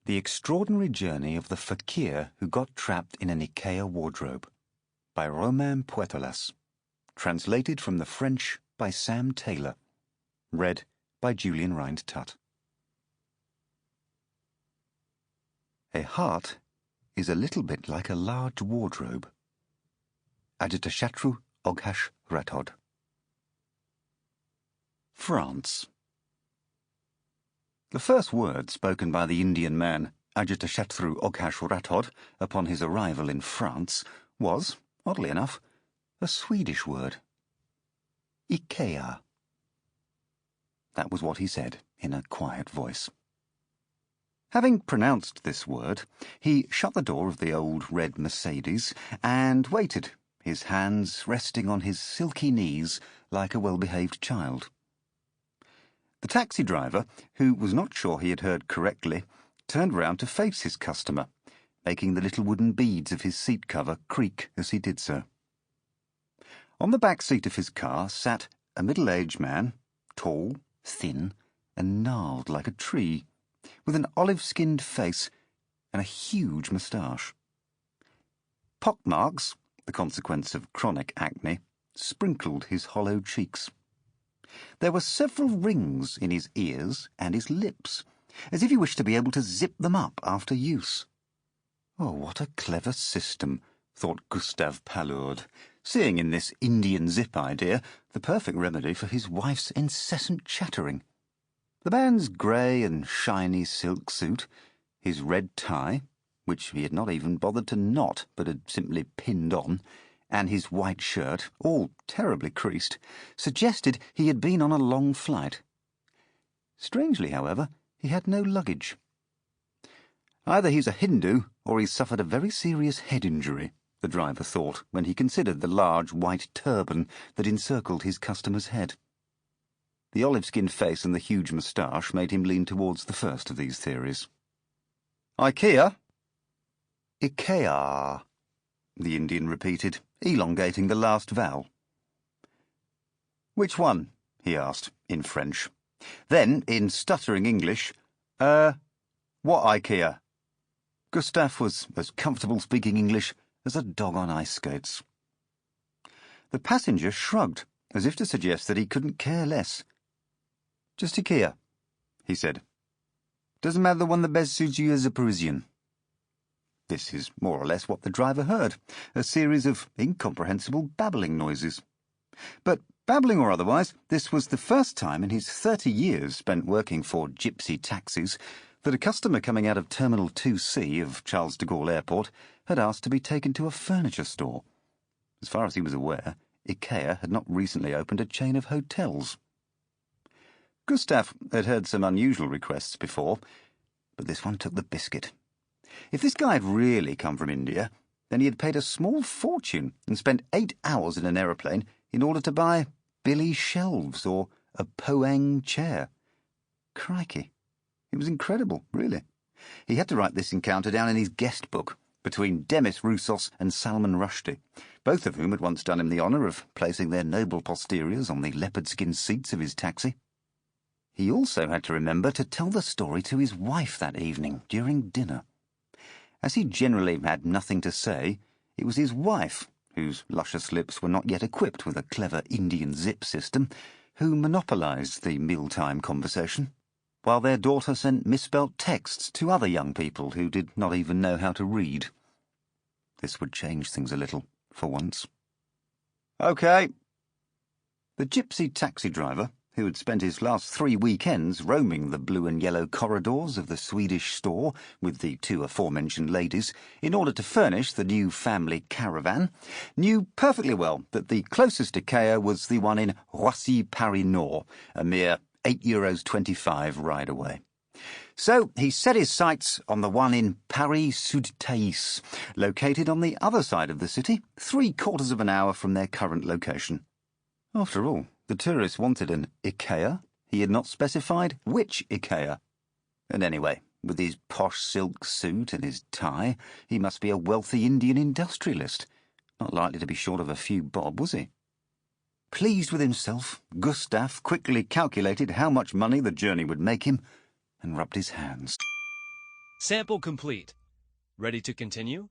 The Extraordinary Journey of the Fakir Who Got Trapped in an Ikea Wardrobe by Romain Puertolas. Translated from the French by Sam Taylor. Read by Julian Rhind-Tutt. A heart is a little bit like a large wardrobe. Ajatashatru Oghash Ratod. France. The first word spoken by the Indian man Ajatashatru Oghash Ratod upon his arrival in France was, oddly enough, a Swedish word. Ikea. That was what he said in a quiet voice. Having pronounced this word, he shut the door of the old red Mercedes and waited, his hands resting on his silky knees like a well-behaved child. The taxi driver, who was not sure he had heard correctly, turned round to face his customer, making the little wooden beads of his seat cover creak as he did so. On the back seat of his car sat a middle-aged man, tall, thin, and gnarled like a tree, with an olive-skinned face and a huge moustache. Pockmarks, the consequence of chronic acne, sprinkled his hollow cheeks. There were several rings in his ears and his lips, as if he wished to be able to zip them up after use. Oh, what a clever system, thought Gustave Palourde, seeing in this Indian zip idea the perfect remedy for his wife's incessant chattering. The man's grey and shiny silk suit, his red tie, which he had not even bothered to knot but had simply pinned on, and his white shirt, all terribly creased, suggested he had been on a long flight. Strangely, however, he had no luggage. Either he's a Hindu or he's suffered a very serious head injury, the driver thought when he considered the large white turban that encircled his customer's head. The olive-skinned face and the huge moustache made him lean towards the first of these theories. Ikea? Ikea, the Indian repeated, elongating the last vowel. Which one? He asked, in French. Then, in stuttering English, what Ikea? Gustave was as comfortable speaking English as a dog on ice skates. The passenger shrugged, as if to suggest that he couldn't care less. Just Ikea, he said. Doesn't matter the one that best suits you as a Parisian. This is more or less what the driver heard, a series of incomprehensible babbling noises. But, babbling or otherwise, this was the first time in his 30 years spent working for gypsy taxis that a customer coming out of Terminal 2C of Charles de Gaulle Airport had asked to be taken to a furniture store. As far as he was aware, Ikea had not recently opened a chain of hotels. Gustave had heard some unusual requests before, but this one took the biscuit. If this guy had really come from India, then he had paid a small fortune and spent 8 hours in an aeroplane in order to buy Billy shelves or a Poang chair. Crikey. It was incredible, really. He had to write this encounter down in his guest book between Demis Roussos and Salman Rushdie, both of whom had once done him the honour of placing their noble posteriors on the leopard-skin seats of his taxi. He also had to remember to tell the story to his wife that evening during dinner. As he generally had nothing to say, it was his wife, whose luscious lips were not yet equipped with a clever Indian zip system, who monopolised the mealtime conversation, while their daughter sent misspelt texts to other young people who did not even know how to read. This would change things a little, for once. OK. The gypsy taxi driver, who had spent his last 3 weekends roaming the blue and yellow corridors of the Swedish store with the 2 aforementioned ladies in order to furnish the new family caravan, knew perfectly well that the closest Ikea was the one in Roissy-Paris Nord, a mere €8.25 ride away. So he set his sights on the one in Paris-Sud-Thaïs, located on the other side of the city, 3/4 of an hour from their current location. After all, the tourist wanted an Ikea. He had not specified which Ikea. And anyway, with his posh silk suit and his tie, he must be a wealthy Indian industrialist. Not likely to be short of a few bob, was he? Pleased with himself, Gustave quickly calculated how much money the journey would make him and rubbed his hands. Sample complete. Ready to continue?